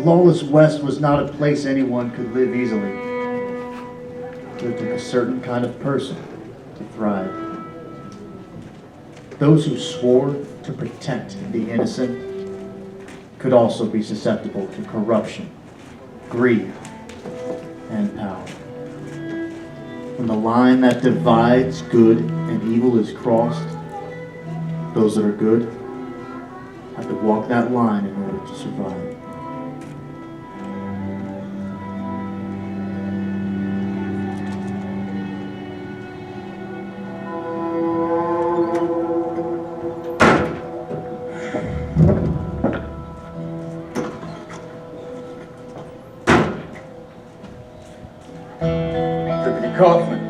lawless West was not a place anyone could live easily. It took a certain kind of person to thrive. Those who swore to protect the innocent could also be susceptible to corruption, greed, and power. When the line that divides good and evil is crossed, those that are good have to walk that line in order to survive. Kaufman,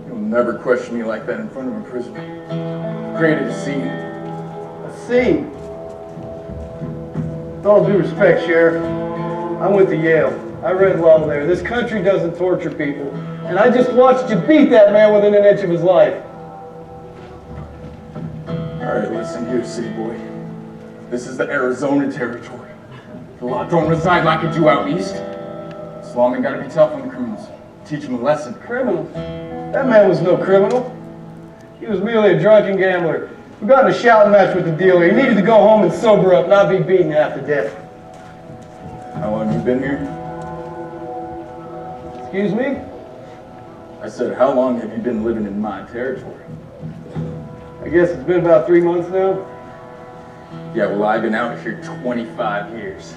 you'll never question me like that in front of a prisoner. Created a scene. A scene? With all due respect, Sheriff, I went to Yale. I read law there. This country doesn't torture people. And I just watched you beat that man within an inch of his life. Alright, listen here, city boy. This is the Arizona territory. The law don't reside like it do out east. This lawman gotta be tough on the criminals. Teach him a lesson. Criminal? That man was no criminal. He was merely a drunken gambler who got in a shouting match with the dealer. He needed to go home and sober up, not be beaten half to death. How long have you been here? Excuse me? I said, how long have you been living in my territory? I guess it's been about 3 months now. Yeah, well, I've been out here 25 years.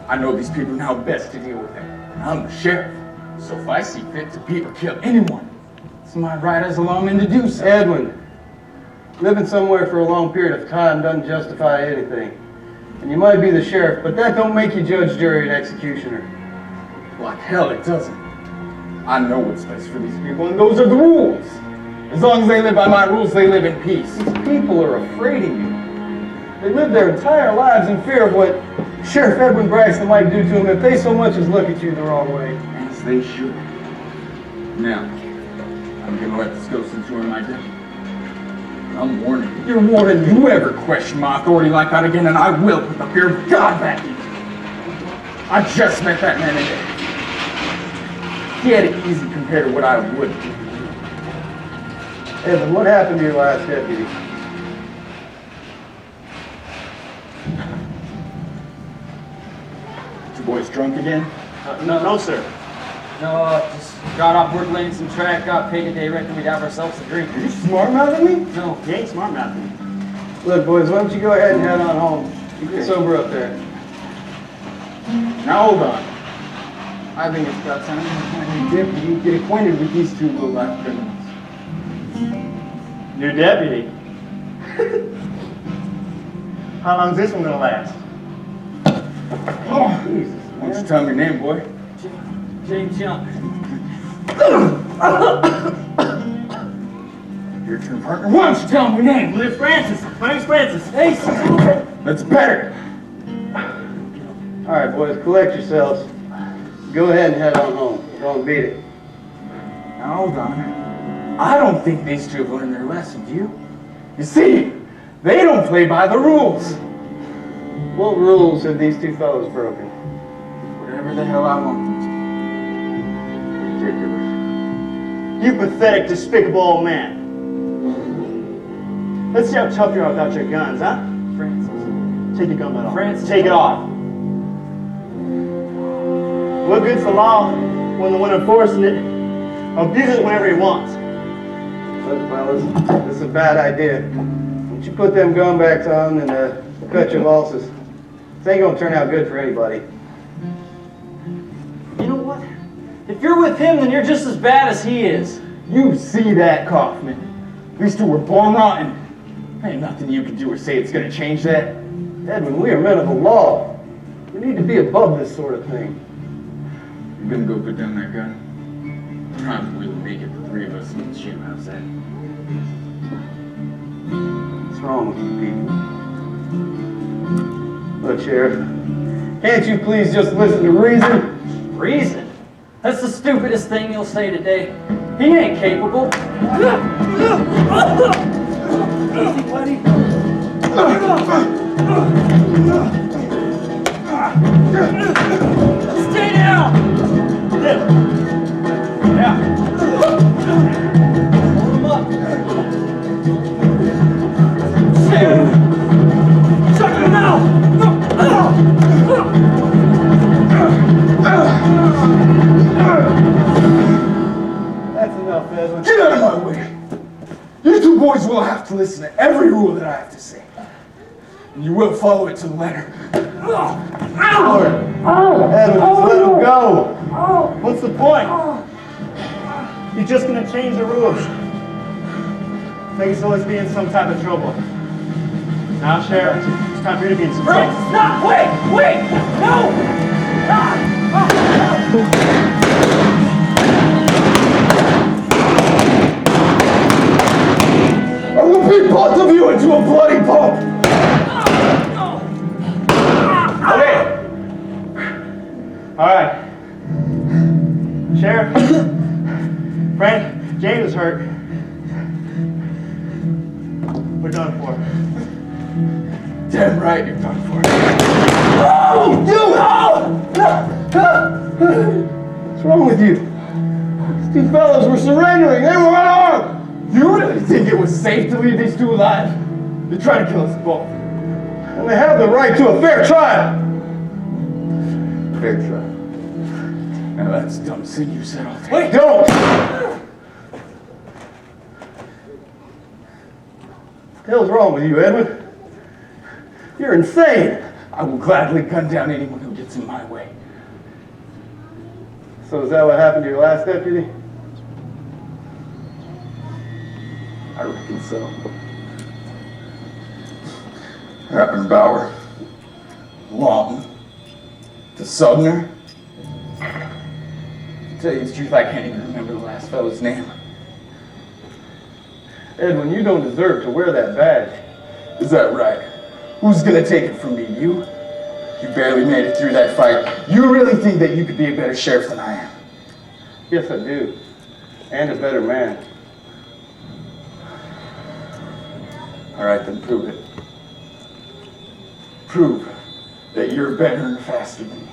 I know these people and how best to deal with them. I'm the sheriff. So if I see fit to beat or kill anyone, it's my right as a lawman to do so. Edwin, living somewhere for a long period of time doesn't justify anything. And you might be the sheriff, but that don't make you judge, jury, and executioner. Like hell it doesn't. I know what's best for these people, and those are the rules. As long as they live by my rules, they live in peace. These people are afraid of you. They live their entire lives in fear of what Sheriff Edwin Braxton might do to them if they so much as look at you the wrong way. As they should. Now, I'm gonna let this go since you're in my debt. I'm warning you. You're warning you ever question my authority like that again, and I will put the fear of God back in you. I just met that man today. He had it easy compared to what I would do. Evan, what happened to your last deputy? You boys drunk again? No, sir. No, just got off work laying some track, got paid today, reckon we'd have ourselves a drink. Are you smart mouthing me? No. You ain't smart mouthing me. Look, boys, why don't you go ahead and head on home? You can sober up there. Now hold on. I think it's about time you get acquainted with these two low-life criminals. New deputy. How long's this one gonna last? Oh, Jesus. Why don't you tell me your name, boy? James Young. Your turn, partner. Why don't you tell me your name? Liv Francis. My name's Francis. Hey, That's better. All right, boys, collect yourselves. Go ahead and head on home. Don't beat it. Now hold on. I don't think these two have learned their lesson, do you? You see, they don't play by the rules. What rules have these two fellows broken? Whatever the hell I want them to. Ridiculous. You pathetic, despicable old man. Let's see how tough you are without your guns, huh? Francis. Take your gun off. Francis. Take it off. What good's the law when the one enforcing it abuses it whenever he wants? Look, fellas, this is a bad idea. Why don't you put them gun backs on and cut your losses? This ain't gonna turn out good for anybody. You know what? If you're with him, then you're just as bad as he is. You see that, Kaufman? These two were born rotten. Ain't nothing you can do or say it's gonna change that. Edwin, we are men of the law. We need to be above this sort of thing. You gonna go put down that gun? Probably we'll make it the three of us and shoot. How's that? What's wrong with you people? Look, Sheriff, can't you please just listen to reason? Reason? That's the stupidest thing you'll say today. He ain't capable. Easy, buddy. Stay down! Yeah. Hold him up. Check him out! That's enough, Edwin. Get out of my way! You two boys will have to listen to every rule that I have to say. And you will follow it to the letter. Edwin, just let him go. What's the point? You're just gonna change the rules. Make us always be in some type of trouble. Now, Sheriff, it's time for you to be in some Frank, trouble. stop! Wait! No! I will beat both of you into a bloody pulp! Okay. All right. Sheriff, Frank, James is hurt. We're done for. Damn right you're done for. What's wrong with you? These two fellows were surrendering. They were unarmed. You really think it was safe to leave these two alive? They tried to kill us both. And they have the right to a fair trial. Fair trial. Now that's dumb sin you said all day. Wait, don't! What the hell's wrong with you, Edwin? You're insane. I will gladly gun down anyone who gets in my way. So is that what happened to your last deputy? I reckon so. Rappenbauer, Lawton, to Sumner. To tell you the truth, I can't even remember the last fellow's name. Edwin, you don't deserve to wear that badge. Is that right? Who's gonna take it from me? You? You barely made it through that fight. You really think that you could be a better sheriff than I am? Yes, I do. And a better man. All right, then prove it. Prove that you're better and faster than me.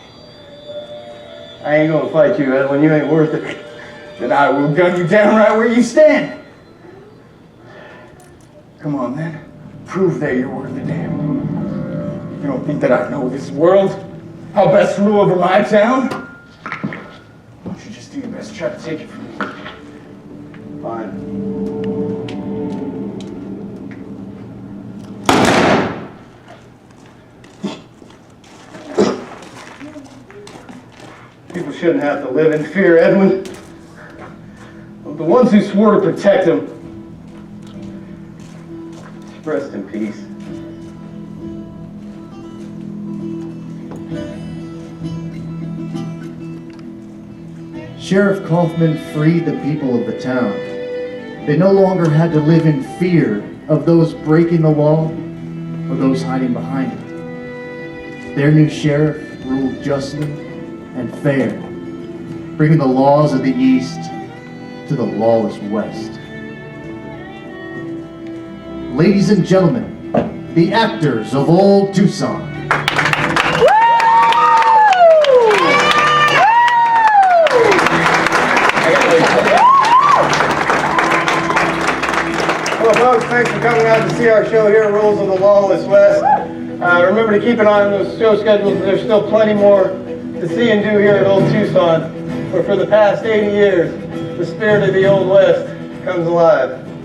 I ain't gonna fight you, Edwin. You ain't worth it. Then I will gun you down right where you stand. Come on, then. Prove that you're worth a damn. You don't think that I know this world? How best to rule over my town? Why don't you just do your best to try to take it from me? Fine. People shouldn't have to live in fear, Edwin. Of the ones who swore to protect them. Rest in peace. Sheriff Kaufman freed the people of the town. They no longer had to live in fear of those breaking the law or those hiding behind it. Their new sheriff ruled justly and fair, bringing the laws of the East to the lawless West. Ladies and gentlemen, the actors of Old Tucson. Well, folks, thanks for coming out to see our show here, Rules of the Lawless West. Remember to keep an eye on those show schedules. There's still plenty more to see and do here at Old Tucson, where for the past 80 years, the spirit of the Old West comes alive.